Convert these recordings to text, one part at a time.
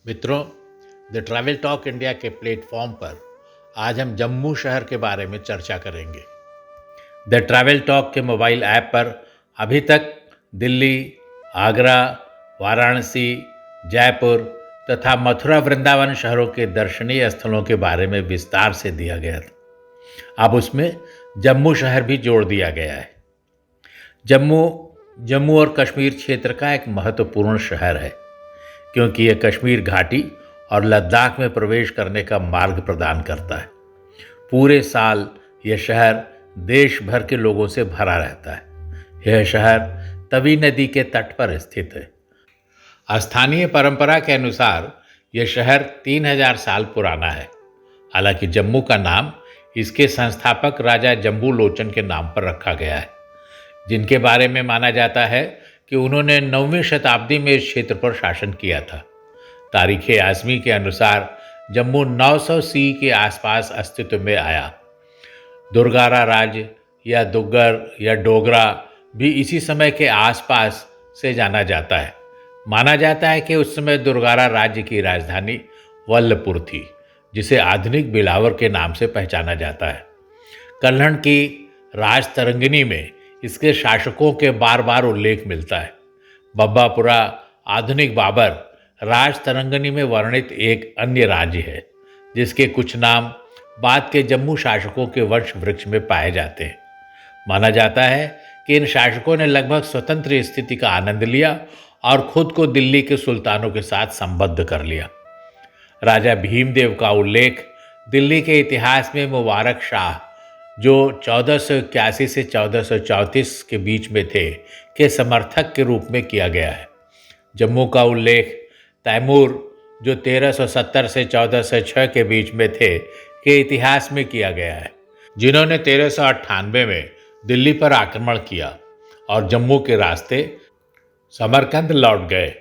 मित्रों, the travel talk India के platform पर आज हम जम्मू शहर के बारे में चर्चा करेंगे। द ट्रैवल टॉक के मोबाइल ऐप पर अभी तक दिल्ली, आगरा, वाराणसी, जयपुर तथा मथुरा वृंदावन शहरों के दर्शनीय स्थलों के बारे में विस्तार से दिया गया था। अब उसमें जम्मू शहर भी जोड़ दिया गया है। जम्मू जम्मू और कश्मीर क्षेत्र का एक महत्वपूर्ण शहर है, क्योंकि यह कश्मीर घाटी और लद्दाख में प्रवेश करने का मार्ग प्रदान करता है। पूरे साल यह शहर देश भर के लोगों से भरा रहता है। यह शहर तवी नदी के तट पर स्थित है। स्थानीय परंपरा के अनुसार यह शहर 3000 साल पुराना है। हालांकि जम्मू का नाम इसके संस्थापक राजा जम्बू लोचन के नाम पर रखा गया है, जिनके बारे में माना जाता है कि उन्होंने 9वीं शताब्दी में इस क्षेत्र पर शासन किया था। तारीख आज़मी के अनुसार जम्मू 900 सी के आसपास अस्तित्व में आया। दुर्गारा राज्य या दुग्गर या डोगरा भी इसी समय के आसपास से जाना जाता है। माना जाता है कि उस समय दुर्गारा राज्य की राजधानी वल्लभपुर थी, जिसे आधुनिक बिलावर के नाम से पहचाना जाता है। कल्हण की राज तरंगिनी में इसके शासकों के बार बार उल्लेख मिलता है। बब्बापुरा आधुनिक बाबर राज तरंगिनी में वर्णित एक अन्य राज्य है, जिसके कुछ नाम बाद के जम्मू शासकों के वंश वृक्ष में पाए जाते हैं। माना जाता है कि इन शासकों ने लगभग स्वतंत्र स्थिति का आनंद लिया और खुद को दिल्ली के सुल्तानों के साथ संबद्ध कर लिया। राजा भीमदेव का उल्लेख दिल्ली के इतिहास में मुबारक शाह, जो 1481 से 1434 के बीच में थे, के समर्थक के रूप में किया गया है। जम्मू का उल्लेख तैमूर, जो 1370 से 1406 के बीच में थे, के इतिहास में किया गया है, जिन्होंने 1398 में दिल्ली पर आक्रमण किया और जम्मू के रास्ते समरकंद लौट गए।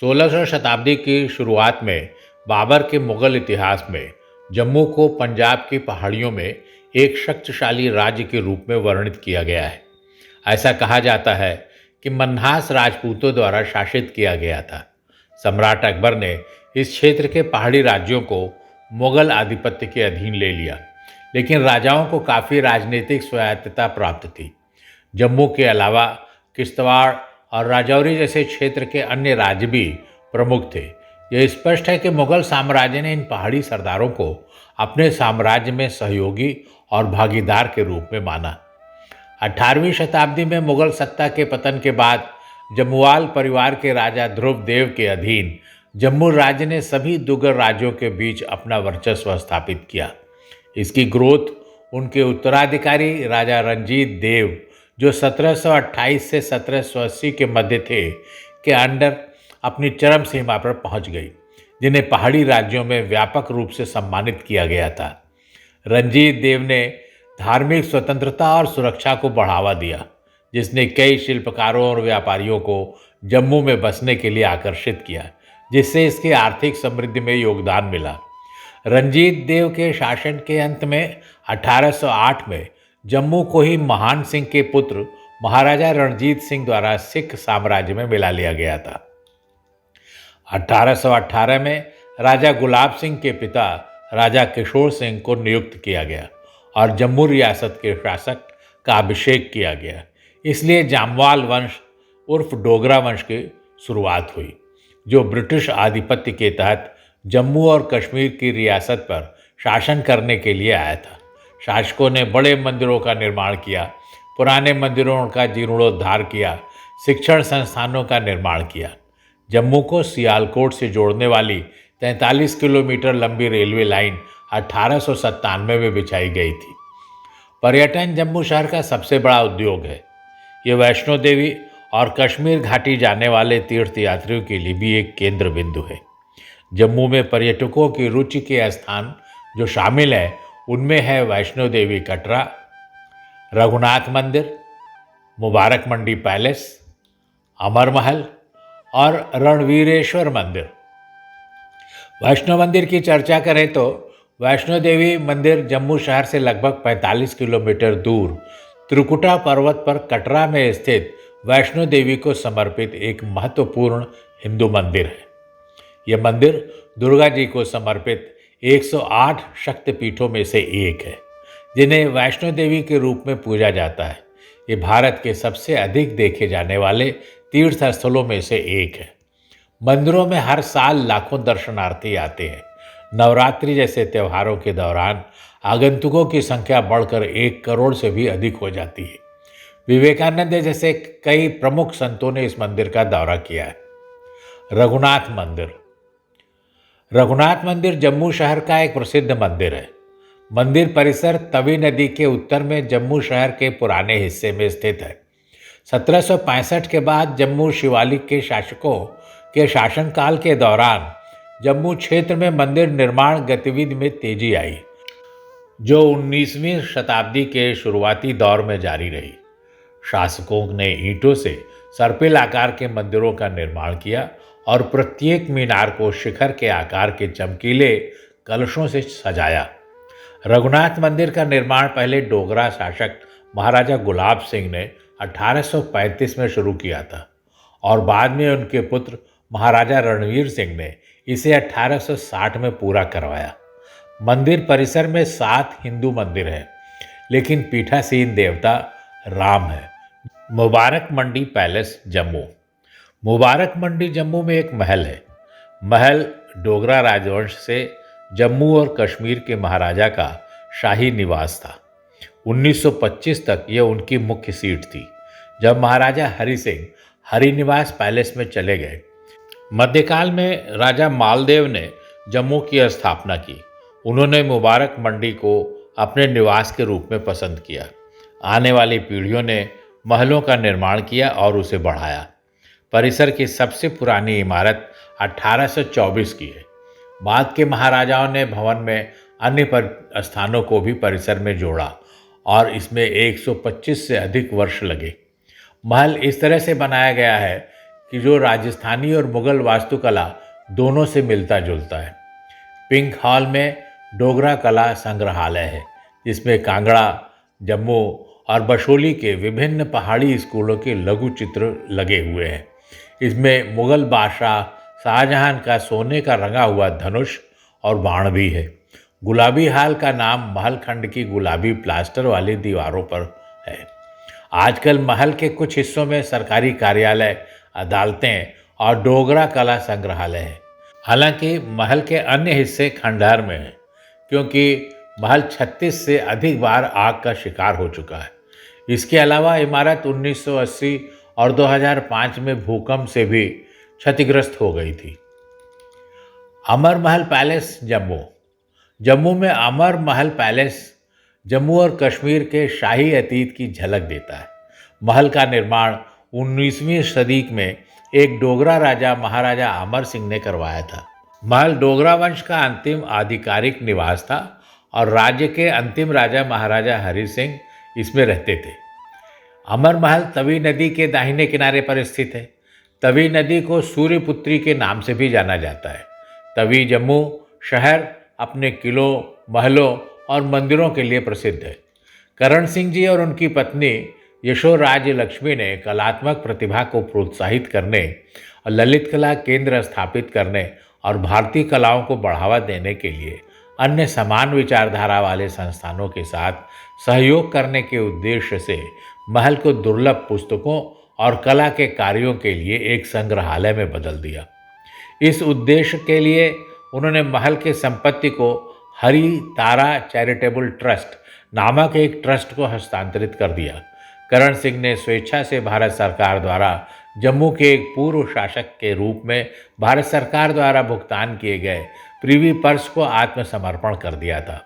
16वीं शताब्दी की शुरुआत में बाबर के मुगल इतिहास में जम्मू को पंजाब की पहाड़ियों में एक शक्तिशाली राज्य के रूप में वर्णित किया गया है। ऐसा कहा जाता है कि मन्हास राजपूतों द्वारा शासित किया गया था। सम्राट अकबर ने इस क्षेत्र के पहाड़ी राज्यों को मुगल आधिपत्य के अधीन ले लिया, लेकिन राजाओं को काफ़ी राजनीतिक स्वायत्तता प्राप्त थी। जम्मू के अलावा किश्तवाड़ और राजौरी जैसे क्षेत्र के अन्य राज्य भी प्रमुख थे। यह स्पष्ट है कि मुगल साम्राज्य ने इन पहाड़ी सरदारों को अपने साम्राज्य में सहयोगी और भागीदार के रूप में माना। 18वीं शताब्दी में मुगल सत्ता के पतन के बाद जम्मुवाल परिवार के राजा ध्रुव देव के अधीन जम्मू राज्य ने सभी दुर्ग राज्यों के बीच अपना वर्चस्व स्थापित किया। इसकी ग्रोथ उनके उत्तराधिकारी राजा रंजीत देव, जो 1728 से 1780 के मध्य थे, के अंडर अपनी चरम सीमा पर पहुंच गई, जिन्हें पहाड़ी राज्यों में व्यापक रूप से सम्मानित किया गया था। रंजीत देव ने धार्मिक स्वतंत्रता और सुरक्षा को बढ़ावा दिया, जिसने कई शिल्पकारों और व्यापारियों को जम्मू में बसने के लिए आकर्षित किया, जिससे इसकी आर्थिक समृद्धि में योगदान मिला। रंजीत देव के शासन के अंत में 1808 में जम्मू को ही महान सिंह के पुत्र महाराजा रणजीत सिंह द्वारा सिख साम्राज्य में मिला लिया गया था। 1818 में राजा गुलाब सिंह के पिता राजा किशोर सिंह को नियुक्त किया गया और जम्मू रियासत के शासक का अभिषेक किया गया। इसलिए जामवाल वंश उर्फ डोगरा वंश की शुरुआत हुई, जो ब्रिटिश आधिपत्य के तहत जम्मू और कश्मीर की रियासत पर शासन करने के लिए आया था। शासकों ने बड़े मंदिरों का निर्माण किया, पुराने मंदिरों का जीर्णोद्धार किया, शिक्षण संस्थानों का निर्माण किया। जम्मू को सियालकोट से जोड़ने वाली 43 किलोमीटर लंबी रेलवे लाइन 1897 में बिछाई गई थी। पर्यटन जम्मू शहर का सबसे बड़ा उद्योग है। ये वैष्णो देवी और कश्मीर घाटी जाने वाले तीर्थयात्रियों के लिए भी एक केंद्र बिंदु है। जम्मू में पर्यटकों की रुचि के स्थान जो शामिल हैं, उनमें है वैष्णो देवी कटरा, रघुनाथ मंदिर, मुबारक मंडी पैलेस, अमर महल और रणवीरेश्वर मंदिर। वैष्णो मंदिर की चर्चा करें तो वैष्णो देवी मंदिर जम्मू शहर से लगभग 45 किलोमीटर दूर त्रिकुटा पर्वत पर कटरा में स्थित वैष्णो देवी को समर्पित एक महत्वपूर्ण हिंदू मंदिर है। यह मंदिर दुर्गा जी को समर्पित 108 शक्तिपीठों में से एक है, जिन्हें वैष्णो देवी के रूप में पूजा जाता है। ये भारत के सबसे अधिक देखे जाने वाले तीर्थ स्थलों में से एक है। मंदिरों में हर साल लाखों दर्शनार्थी आते हैं। नवरात्रि जैसे त्योहारों के दौरान आगंतुकों की संख्या बढ़कर 1 करोड़ से भी अधिक हो जाती है। विवेकानंद जैसे कई प्रमुख संतों ने इस मंदिर का दौरा किया है। रघुनाथ मंदिर। रघुनाथ मंदिर जम्मू शहर का एक प्रसिद्ध मंदिर है। मंदिर परिसर तवी नदी के उत्तर में जम्मू शहर के पुराने हिस्से में स्थित है। 1765 के बाद जम्मू शिवालिक के शासकों के शासनकाल के दौरान जम्मू क्षेत्र में मंदिर निर्माण गतिविधि में तेजी आई, जो 19वीं शताब्दी के शुरुआती दौर में जारी रही। शासकों ने ईंटों से सर्पिल आकार के मंदिरों का निर्माण किया और प्रत्येक मीनार को शिखर के आकार के चमकीले कलशों से सजाया। रघुनाथ मंदिर का निर्माण पहले डोगरा शासक महाराजा गुलाब सिंह ने 1835 में शुरू किया था और बाद में उनके पुत्र महाराजा रणवीर सिंह ने इसे 1860 में पूरा करवाया। मंदिर परिसर में 7 हिंदू मंदिर हैं, लेकिन पीठासीन देवता राम है। मुबारक मंडी पैलेस जम्मू। मुबारक मंडी जम्मू में एक महल है। महल डोगरा राजवंश से जम्मू और कश्मीर के महाराजा का शाही निवास था। 1925 तक यह उनकी मुख्य सीट थी, जब महाराजा हरि सिंह हरिनिवास पैलेस में चले गए। मध्यकाल में राजा मालदेव ने जम्मू की स्थापना की। उन्होंने मुबारक मंडी को अपने निवास के रूप में पसंद किया। आने वाली पीढ़ियों ने महलों का निर्माण किया और उसे बढ़ाया। परिसर की सबसे पुरानी इमारत 1824 की है। बाद के महाराजाओं ने भवन में अन्य स्थानों को भी परिसर में जोड़ा और इसमें 125 से अधिक वर्ष लगे। महल इस तरह से बनाया गया है कि जो राजस्थानी और मुगल वास्तुकला दोनों से मिलता जुलता है। पिंक हॉल में डोगरा कला संग्रहालय है, जिसमें कांगड़ा, जम्मू और बशोली के विभिन्न पहाड़ी स्कूलों के लघु चित्र लगे हुए हैं। इसमें मुगल बादशाह शाहजहां का सोने का रंगा हुआ धनुष और बाण भी है। गुलाबी हाल का नाम महल खंड की गुलाबी प्लास्टर वाली दीवारों पर है। आजकल महल के कुछ हिस्सों में सरकारी कार्यालय, अदालतें और डोगरा कला संग्रहालय है। हालांकि महल के अन्य हिस्से खंडहर में हैं, क्योंकि महल 36 से अधिक बार आग का शिकार हो चुका है। इसके अलावा इमारत 1980 और 2005 में भूकंप से भी क्षतिग्रस्त हो गई थी। अमर महल पैलेस जम्मू। जम्मू में अमर महल पैलेस जम्मू और कश्मीर के शाही अतीत की झलक देता है। महल का निर्माण 19वीं सदी में एक डोगरा राजा महाराजा अमर सिंह ने करवाया था। महल डोगरा वंश का अंतिम आधिकारिक निवास था और राज्य के अंतिम राजा महाराजा हरि सिंह इसमें रहते थे। अमर महल तवी नदी के दाहिने किनारे पर स्थित है। तवी नदी को सूर्यपुत्री के नाम से भी जाना जाता है। तवी जम्मू शहर अपने किलों, महलों और मंदिरों के लिए प्रसिद्ध है। करण सिंह जी और उनकी पत्नी यशोराज लक्ष्मी ने कलात्मक प्रतिभा को प्रोत्साहित करने और ललित कला केंद्र स्थापित करने और भारतीय कलाओं को बढ़ावा देने के लिए अन्य समान विचारधारा वाले संस्थानों के साथ सहयोग करने के उद्देश्य से महल को दुर्लभ पुस्तकों और कला के कार्यों के लिए एक संग्रहालय में बदल दिया। इस उद्देश्य के लिए उन्होंने महल के संपत्ति को हरी तारा चैरिटेबल ट्रस्ट नामक एक ट्रस्ट को हस्तांतरित कर दिया। करण सिंह ने स्वेच्छा से भारत सरकार द्वारा जम्मू के एक पूर्व शासक के रूप में भारत सरकार द्वारा भुगतान किए गए प्रिवी पर्स को आत्मसमर्पण कर दिया था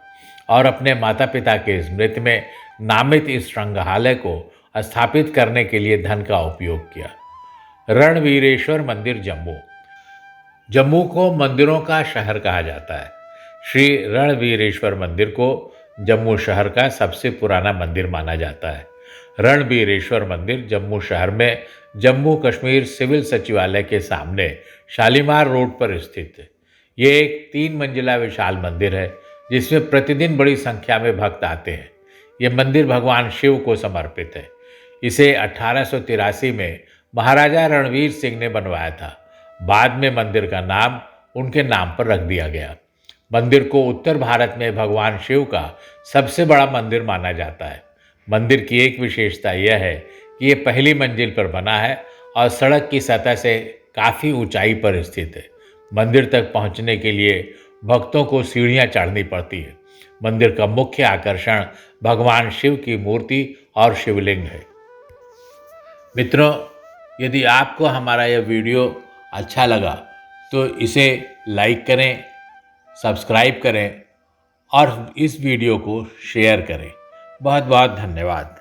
और अपने माता पिता के स्मृति में नामित इस संग्रहालय को स्थापित करने के लिए धन का उपयोग किया। रणवीरेश्वर मंदिर जम्मू। जम्मू को मंदिरों का शहर कहा जाता है। श्री रणवीरेश्वर मंदिर को जम्मू शहर का सबसे पुराना मंदिर माना जाता है। रणवीरेश्वर मंदिर जम्मू शहर में जम्मू कश्मीर सिविल सचिवालय के सामने शालीमार रोड पर स्थित है। ये एक 3 मंजिला विशाल मंदिर है, जिसमें प्रतिदिन बड़ी संख्या में भक्त आते हैं। ये मंदिर भगवान शिव को समर्पित है। इसे 1883 में महाराजा रणवीर सिंह ने बनवाया था। बाद में मंदिर का नाम उनके नाम पर रख दिया गया। मंदिर को उत्तर भारत में भगवान शिव का सबसे बड़ा मंदिर माना जाता है। मंदिर की एक विशेषता यह है कि ये पहली मंजिल पर बना है और सड़क की सतह से काफ़ी ऊंचाई पर स्थित है। मंदिर तक पहुंचने के लिए भक्तों को सीढ़ियां चढ़नी पड़ती है। मंदिर का मुख्य आकर्षण भगवान शिव की मूर्ति और शिवलिंग है। मित्रों, यदि आपको हमारा यह वीडियो अच्छा लगा तो इसे लाइक करें, सब्सक्राइब करें और इस वीडियो को शेयर करें। बहुत बहुत धन्यवाद।